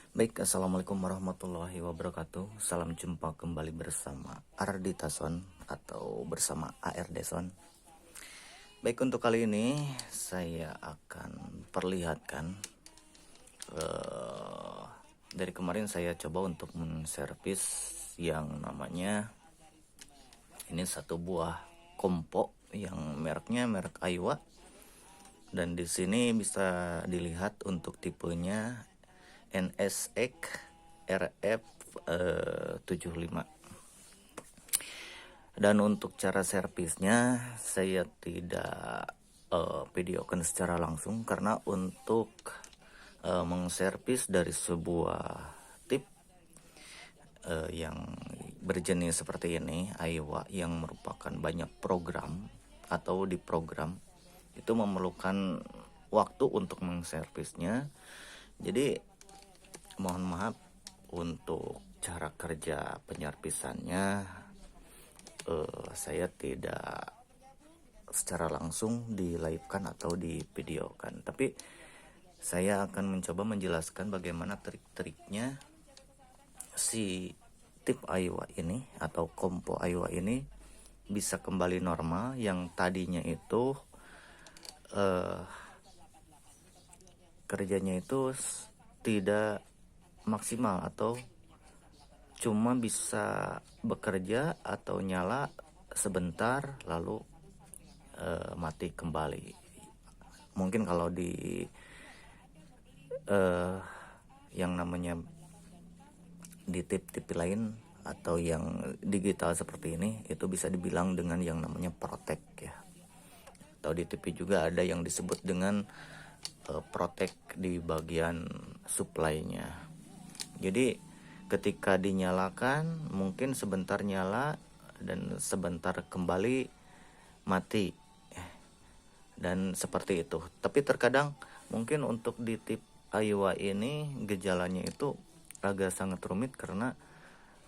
Baik, assalamualaikum warahmatullahi wabarakatuh. Salam jumpa kembali bersama Ardita Son atau bersama ARD Son. Baik, untuk kali ini saya akan perlihatkan dari kemarin saya coba untuk menservis yang namanya ini satu buah kompo yang mereknya merek Aiwa, dan di sini bisa dilihat untuk tipenya NSX RF 75. Dan untuk cara servisnya saya tidak videokan secara langsung karena untuk mengservis dari sebuah tip yang berjenis seperti ini Aiwa yang merupakan banyak program atau diprogram, itu memerlukan waktu untuk mengservisnya. Jadi mohon maaf untuk cara kerja penyerpisannya saya tidak secara langsung di live-kan atau di videokan, tapi saya akan mencoba menjelaskan bagaimana trik-triknya si tip Aiwa ini atau kompo Aiwa ini bisa kembali normal, yang tadinya itu kerjanya itu tidak maksimal atau cuma bisa bekerja atau nyala sebentar lalu mati kembali. Mungkin kalau di yang namanya di tip-tip lain atau yang digital seperti ini itu bisa dibilang dengan yang namanya protek ya, atau di TV juga ada yang disebut dengan protek di bagian supply-nya. Jadi ketika dinyalakan mungkin sebentar nyala dan sebentar kembali mati dan seperti itu. Tapi terkadang mungkin untuk di tip Aiwa ini gejalanya itu agak sangat rumit karena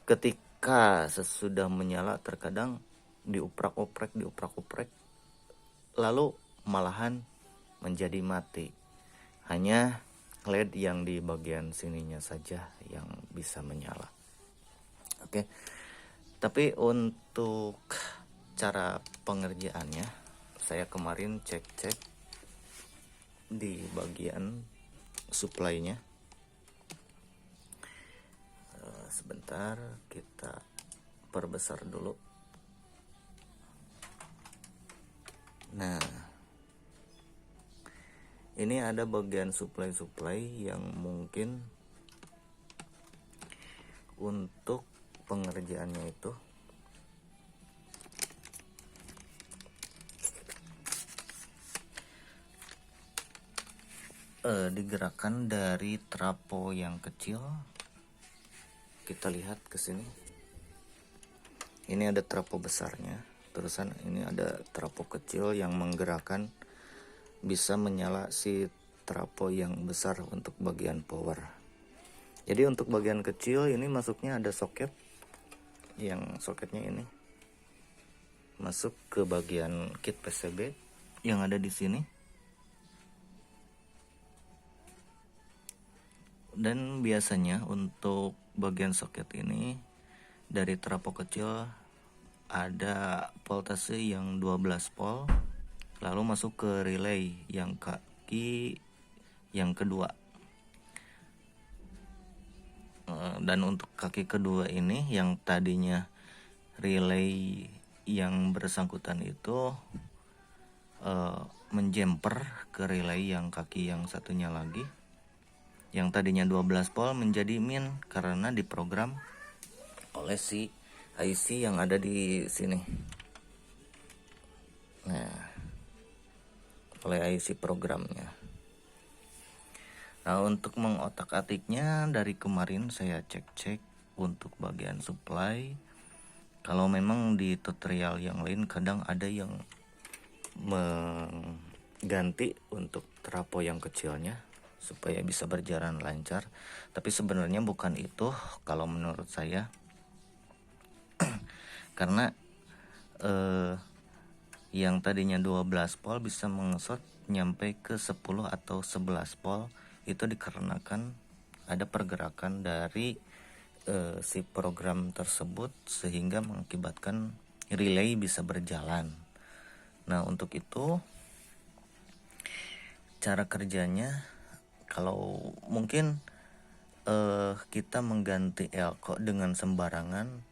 ketika sesudah menyala terkadang diuprak-uprek lalu malahan menjadi mati. Hanya LED yang di bagian sininya saja yang bisa menyala. Oke. Tapi untuk cara pengerjaannya saya kemarin cek di bagian supply-nya. Sebentar kita perbesar dulu. Nah, ini ada bagian supply yang mungkin untuk pengerjaannya itu digerakkan dari trapo yang kecil. Kita lihat ke sini. Ini ada trapo besarnya. Terusan ini ada trapo kecil yang menggerakkan bisa menyala si trapo yang besar untuk bagian power. Jadi untuk bagian kecil ini masuknya ada soket, yang soketnya ini masuk ke bagian kit PCB yang ada di sini. Dan biasanya untuk bagian soket ini dari trapo kecil ada voltase yang 12 volt lalu masuk ke relay yang kaki yang kedua. Dan untuk kaki kedua ini yang tadinya relay yang bersangkutan itu menjumper ke relay yang kaki yang satunya lagi, yang tadinya 12 volt menjadi min karena diprogram oleh si IC yang ada di sini. Nah, oleh IC programnya. Nah, untuk mengotak-atiknya dari kemarin saya cek untuk bagian supply. Kalau memang di tutorial yang lain kadang ada yang mengganti untuk trapo yang kecilnya supaya bisa berjalan lancar, tapi sebenarnya bukan itu kalau menurut saya. Karena yang tadinya 12 volt bisa mengesot nyampe ke 10 atau 11 volt itu dikarenakan ada pergerakan dari si program tersebut sehingga mengakibatkan relay bisa berjalan. Nah, untuk itu cara kerjanya, kalau mungkin kita mengganti elko dengan sembarangan,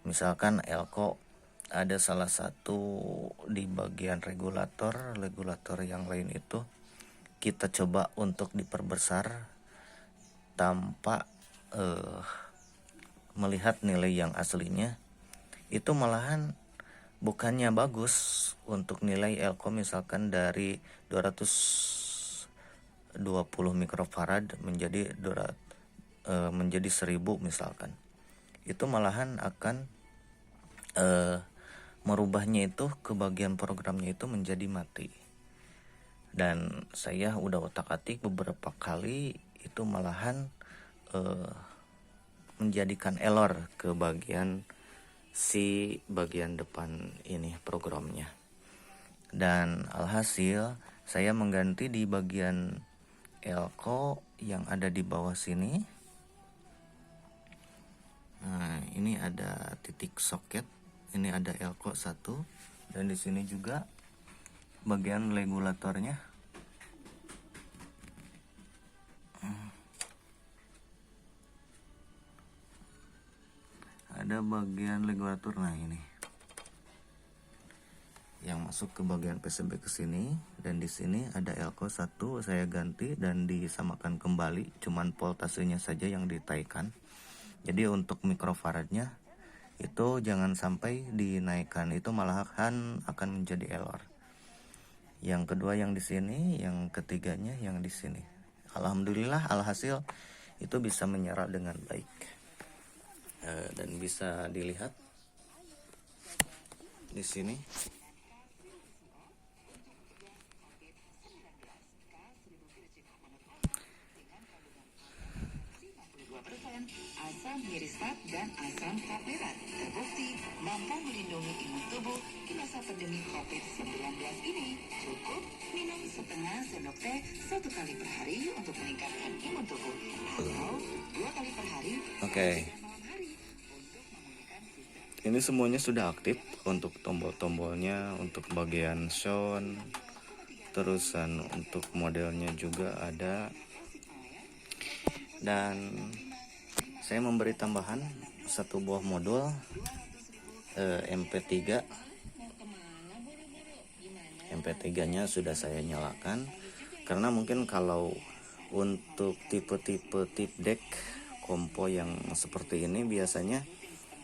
misalkan elko ada salah satu di bagian regulator yang lain itu kita coba untuk diperbesar tanpa melihat nilai yang aslinya, itu malahan bukannya bagus untuk nilai elko misalkan dari 220 mikrofarad menjadi 1000 misalkan. Itu malahan akan merubahnya itu ke bagian programnya itu menjadi mati. Dan saya udah otak-atik beberapa kali, itu malahan menjadikan error ke bagian depan ini programnya. Dan alhasil saya mengganti di bagian elko yang ada di bawah sini. Nah, ini ada titik soket, ini ada elko 1, dan di sini juga bagian regulatornya. Ada bagian regulator, nah ini yang masuk ke bagian PCB ke sini, dan di sini ada elko 1 saya ganti dan disamakan kembali, cuman voltasenya saja yang ditaikan. Jadi untuk mikrofaradnya itu jangan sampai dinaikkan, itu malahan akan menjadi error. Yang kedua yang di sini, yang ketiganya yang di sini. Alhamdulillah alhasil itu bisa menyala dengan baik. Dan bisa dilihat di sini. Asam hirisaat dan asam taplerat terbukti mampu melindungi imun tubuh di masa pandemi COVID-19 ini. Cukup minum setengah sendok teh 1 kali per hari untuk meningkatkan imun tubuh, atau 2 kali per hari. Oke. Ini semuanya sudah aktif untuk tombol-tombolnya, untuk bagian sound, terusan untuk modelnya juga ada. Dan saya memberi tambahan satu buah modul MP3. MP3-nya sudah saya nyalakan karena mungkin kalau untuk tipe-tipe tip deck kompo yang seperti ini biasanya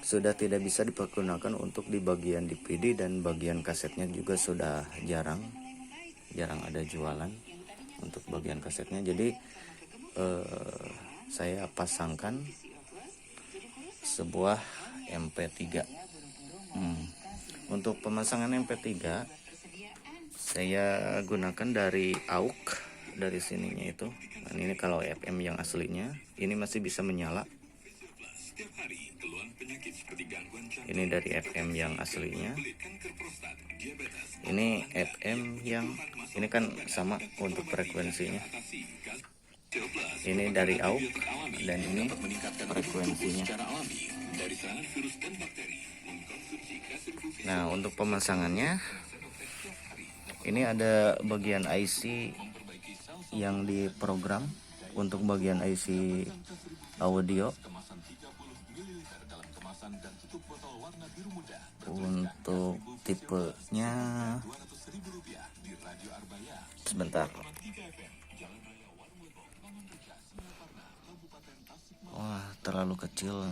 sudah tidak bisa dipergunakan untuk di bagian DVD, dan bagian kasetnya juga sudah jarang ada jualan untuk bagian kasetnya. Jadi saya pasangkan sebuah MP3. Untuk pemasangan MP3 saya gunakan dari AUX, dari sininya itu. Dan ini kalau FM yang aslinya ini masih bisa menyala. Ini dari FM yang aslinya. Ini FM yang ini kan sama untuk frekuensinya. Ini dari AUX dan ini frekuensinya. Nah, untuk pemasangannya ini ada bagian IC yang diprogram untuk bagian IC audio. Untuk tipenya sebentar. Wah, terlalu kecil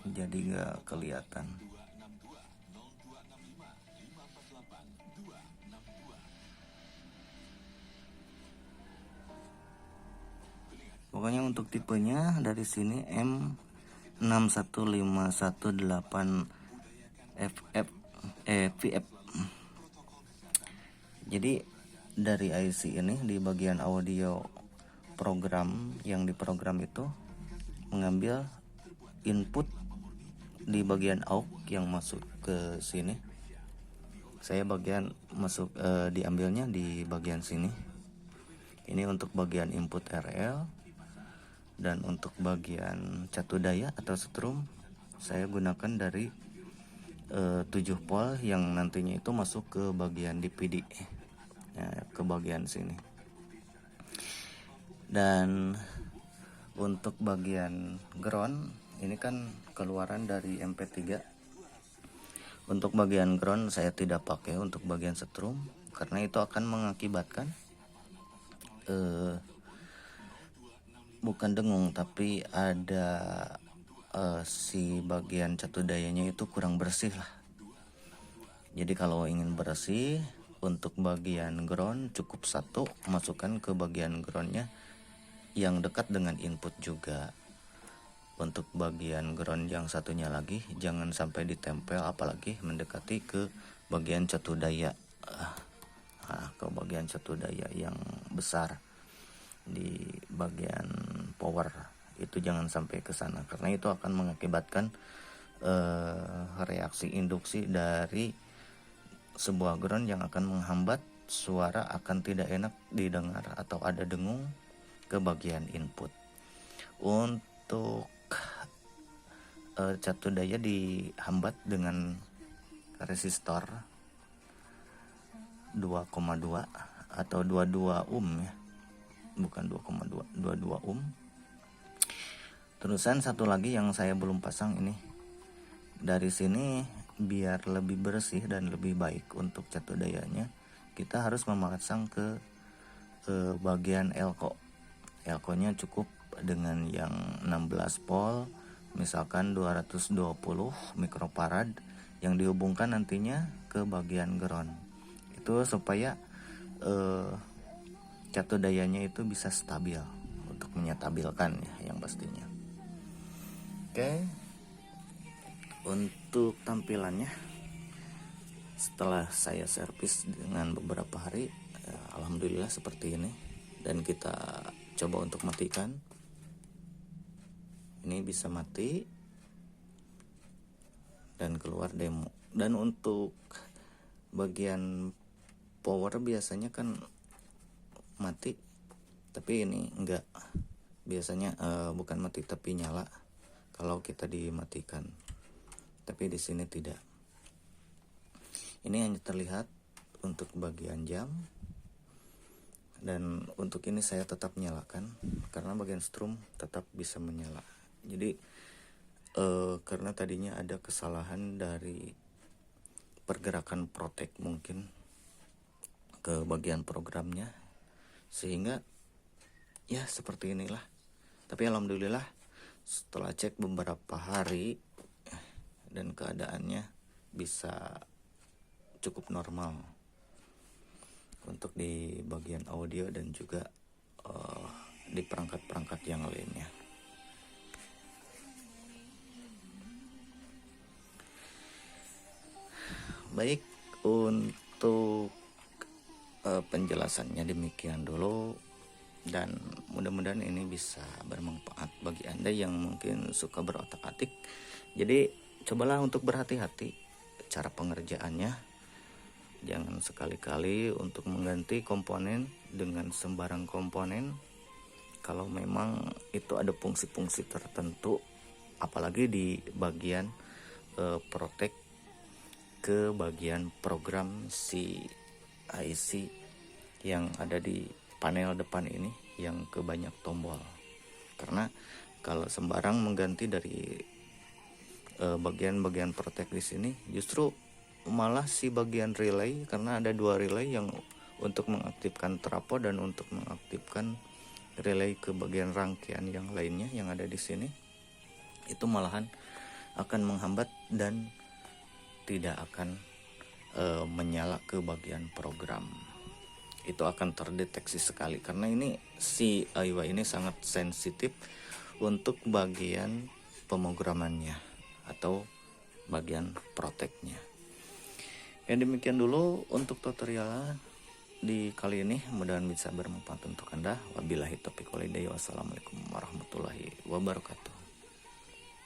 jadi nggak kelihatan. Pokoknya untuk tipenya dari sini M61518 VF. Jadi dari IC ini di bagian audio program yang diprogram itu mengambil input di bagian AUX yang masuk ke sini. Saya bagian masuk diambilnya di bagian sini. Ini untuk bagian input RL, dan untuk bagian catu daya atau setrum saya gunakan dari 7 pol yang nantinya itu masuk ke bagian DPD, ya, ke bagian sini. Dan untuk bagian ground ini kan keluaran dari MP3. Untuk bagian ground saya tidak pakai untuk bagian setrum karena itu akan mengakibatkan bukan dengung, tapi ada si bagian catu dayanya itu kurang bersih lah. Jadi kalau ingin bersih, untuk bagian ground cukup satu, masukkan ke bagian groundnya yang dekat dengan input juga. Untuk bagian ground yang satunya lagi jangan sampai ditempel, apalagi mendekati ke bagian catu daya, ke bagian catu daya yang besar di bagian power itu jangan sampai ke sana, karena itu akan mengakibatkan reaksi induksi dari sebuah ground yang akan menghambat suara, akan tidak enak didengar atau ada dengung ke bagian input. Untuk catu daya dihambat dengan resistor 2,2 atau 22 ohm ya, bukan 2,2, 22 ohm. Terusan satu lagi yang saya belum pasang ini, dari sini biar lebih bersih dan lebih baik untuk catu dayanya, kita harus memasang ke bagian elko. Elko-nya cukup dengan yang 16 volt, misalkan 220 mikrofarad, yang dihubungkan nantinya ke bagian ground. Itu supaya catu dayanya itu bisa stabil, untuk menyetabilkan ya yang pastinya. Oke. Untuk tampilannya setelah saya servis dengan beberapa hari, alhamdulillah seperti ini. Dan kita coba untuk matikan. Ini bisa mati dan keluar demo. Dan untuk bagian power biasanya kan mati, tapi ini enggak. Biasanya bukan mati tapi nyala kalau kita dimatikan. Tapi di sini tidak. Ini hanya terlihat untuk bagian jam, dan untuk ini saya tetap nyalakan karena bagian strum tetap bisa menyala. Jadi karena tadinya ada kesalahan dari pergerakan protek mungkin ke bagian programnya, sehingga ya seperti inilah. Tapi alhamdulillah setelah cek beberapa hari dan keadaannya bisa cukup normal untuk di bagian audio dan juga di perangkat-perangkat yang lainnya. Baik, untuk penjelasannya demikian dulu, dan mudah-mudahan ini bisa bermanfaat bagi Anda yang mungkin suka berotak-atik. Jadi cobalah untuk berhati-hati cara pengerjaannya. Jangan sekali-kali untuk mengganti komponen dengan sembarang komponen kalau memang itu ada fungsi-fungsi tertentu, apalagi di bagian protek ke bagian program si IC yang ada di panel depan ini yang kebanyak tombol. Karena kalau sembarang mengganti dari bagian-bagian protek di sini, justru malah si bagian relay, karena ada dua relay yang untuk mengaktifkan trafo dan untuk mengaktifkan relay ke bagian rangkaian yang lainnya yang ada di sini, itu malahan akan menghambat dan tidak akan menyala ke bagian program. Itu akan terdeteksi sekali karena ini si Aiwa ini sangat sensitif untuk bagian pemrogramannya atau bagian proteknya. Ya demikian dulu untuk tutorial di kali ini, mudah-mudahan bisa bermanfaat untuk Anda. Wabillahi taufiq wal hidayah. Wassalamualaikum warahmatullahi wabarakatuh.